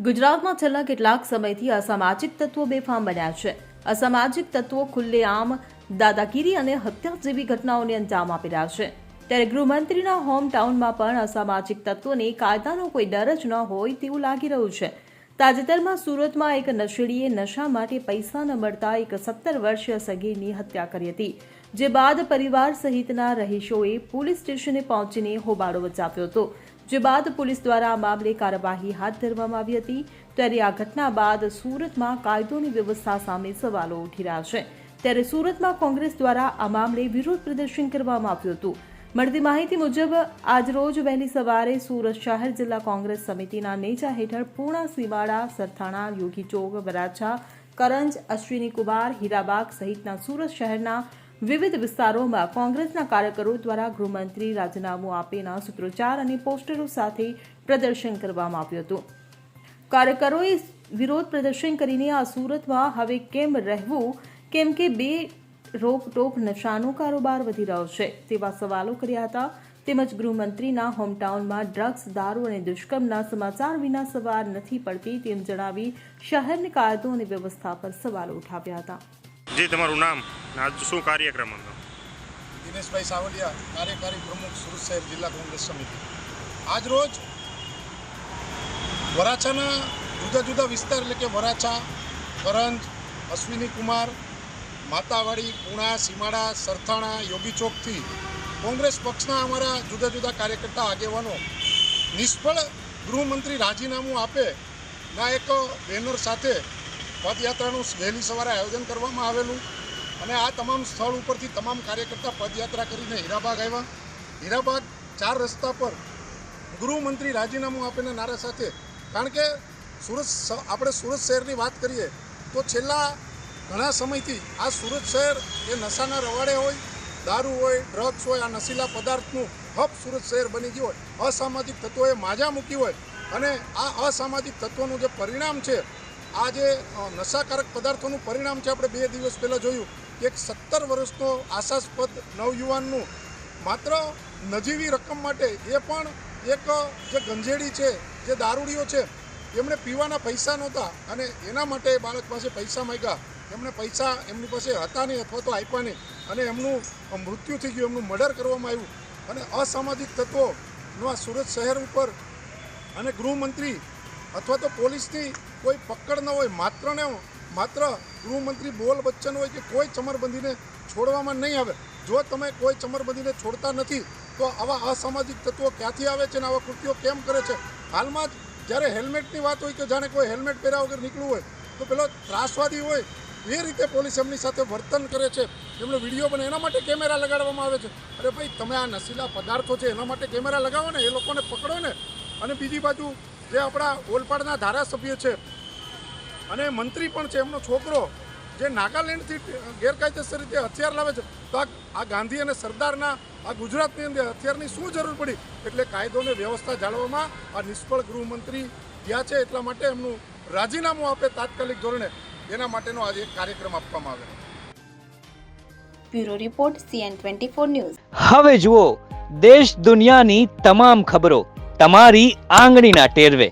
ગુજરાતમાં છેલ્લા કેટલાક સમયથી અસામાજિક તત્વો બેફામ બન્યા છે। અસામાજિક તત્વો ખુલ્લેઆમ દાદાગીરી અને હત્યા જેવી ઘટનાઓને અંજામ આપી રહ્યા છે। ત્યારે ગૃહમંત્રીના હોમ ટાઉનમાં પણ અસામાજિક તત્વોને કાયદાનો કોઈ ડર જ ન હોય તેવું લાગી રહ્યું છે। તાજેતરમાં સુરતમાં એક નશેડીએ નશા માટે પૈસા ન મળતા એક 17 વર્ષીય સગીરની હત્યા કરી હતી, જે બાદ પરિવાર સહિતના રહીશોએ પોલીસ સ્ટેશને પહોંચીને હોબાળો મચાવ્યો હતો, જે બાદ પોલીસ દ્વારા આ મામલે કાર્યવાહી હાથ ધરવામાં આવી હતી। ત્યારે આ ઘટના બાદ સુરતમાં કાયદોની વ્યવસ્થા સામે સવાલો ઉઠી રહ્યા છે। ત્યારે સુરતમાં કોંગ્રેસ દ્વારા આ મામલે વિરોધ પ્રદર્શન કરવામાં આવ્યું હતું। મળતી માહિતી મુજબ આજરોજ વહેલી સવારે સુરત શહેર જિલ્લા કોંગ્રેસ સમિતિના નેજા હેઠળ પૂર્ણા, સીમાડા, સરથાણા, યોગી ચોક, વરાછા, કરંજ, અશ્વિની કુમાર, હીરાબાગ સહિતના સુરત શહેરના વિવિધ વિસ્તારોમાં કોંગ્રેસના કાર્યકરો દ્વારા ગૃહમંત્રી રાજીનામું આપેના સૂત્રોચ્ચાર અને પોસ્ટરો સાથે પ્રદર્શન કરવામાં આવ્યું હતું। કાર્યકરોએ વિરોધ પ્રદર્શન કરીને આ સુરતમાં હવે કેમ રહેવું, કેમ કે બે રોકટોક નશાનો કારોબાર વધી રહ્યો છે તેવા સવાલો કર્યા હતા। તેમજ ગૃહમંત્રીના હોમટાઉનમાં ડ્રગ્સ, દારૂ અને દુષ્કર્મના સમાચાર વિના સવાર નથી પડતી તેમ જણાવી શહેરની કાયદો અને વ્યવસ્થા પર સવાલો ઉઠાવ્યા હતા। જી, તમારું નામ, આજ શું કાર્યક્રમ હતો? દિનેશભાઈ સાવલિયા, કાર્યકારી પ્રમુખ, સુરત શહેર જિલ્લા કોંગ્રેસ સમિતિ। આજ રોજ વરાછાના જુદા જુદા વિસ્તાર એટલે કે વરાછા, કરંજ, અશ્વિની કુમાર, માતાવાડી, પૂણા, સીમાડા, સરથાણા, યોગી ચોકથી કોંગ્રેસ પક્ષના અમારા જુદા જુદા કાર્યકર્તા આગેવાનો નિષ્ફળ ગૃહમંત્રી રાજીનામું આપે ના એક બેનર સાથે પદયાત્રાનું વહેલી સવારે આયોજન કરવામાં આવેલું અને આ તમામ સ્થળ ઉપરથી તમામ કાર્યકર્તા પદયાત્રા કરીને હીરાબાગ આવ્યા। હીરાબાગ 4 રસ્તા પર ગૃહમંત્રી રાજીનામું આપેના નારા સાથે, કારણ કે આપણે સુરત શહેરની વાત કરીએ તો છેલ્લા ઘણા સમયથી આ સુરત શહેર એ નશાના રવાડે હોય, દારૂ હોય, ડ્રગ્સ હોય, આ નશીલા પદાર્થનું હબ સુરત શહેર બની ગયું હોય, અસામાજિક તત્વોએ માજા મૂકી હોય અને આ અસામાજિક તત્વોનું જે પરિણામ છે, આ જે નશાકારક પદાર્થોનું પરિણામ છે, આપણે 2 દિવસ પહેલાં જોયું કે એક 17 વર્ષનો આશાસ્પદ નવયુવાનનું માત્ર નજીવી રકમ માટે, એ પણ એક જે ગંજેડી છે, જે દારૂડીઓ છે, એમણે પીવાના પૈસા નહોતા અને એના માટે એ બાળક પાસે પૈસા માંગ્યા, એમણે પૈસા એમની પાસે હતા નહીં અથવા તો આપ્યા નહીં અને એમનું મૃત્યુ થઈ ગયું, એમનું મર્ડર કરવામાં આવ્યું। અને અસામાજિક તત્વોનું આ સુરત શહેર ઉપર અને ગૃહમંત્રી અથવા તો પોલીસની કોઈ પકડ ન હોય, માત્ર ગૃહમંત્રી બોલ બચ્ચન હોય કે કોઈ ચમરબંધીને છોડવામાં નહીં આવે। જો તમે કોઈ ચમરબંધીને છોડતા નથી તો આવા અસામાજિક તત્વો ક્યાંથી આવે છે અને આવા કૃત્યો કેમ કરે છે? હાલમાં જ જ્યારે હેલ્મેટની વાત હોય કે જાણે કોઈ હેલ્મેટ પહેર્યા વગર નીકળવું હોય તો પેલો ત્રાસવાદી હોય એ રીતે પોલીસ એમની સાથે વર્તન કરે છે, એમનો વિડીયો બને, એના માટે કેમેરા લગાડવામાં આવે છે। અરે ભાઈ, તમે આ નશીલા પદાર્થો છે એના માટે કેમેરા લગાવો ને, એ લોકોને પકડો ને। અને બીજી બાજુ જે આપણા ઓલપાડના ધારાસભ્ય છે અને મંત્રી પણ છે, એમનો છોકરો જે નાગાલેન્ડથી ગેરકાયદેસર રીતે હથિયાર લાવે છે, તો આ ગાંધી અને સરદારના આ ગુજરાતની અંદર હથિયારની શું જરૂર પડી? એટલે કાયદો અને વ્યવસ્થા જાળવવામાં આ નિષ્ફળ ગૃહમંત્રી ગયા છે, એટલા માટે એમનું રાજીનામું આપે તાત્કાલિક ધોરણે, એના માટેનો આજે એક કાર્યક્રમ આપવામાં આવે। Bureau report, CN24 news. હવે જુઓ દેશ દુનિયાની તમામ ખબરો તમારી આંગળીના ટેરવે।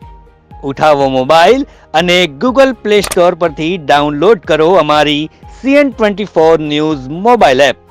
ઉઠાવો મોબાઈલ અને Google Play Store પરથી ડાઉનલોડ કરો અમારી CN24 ન્યૂઝ મોબાઈલ એપ।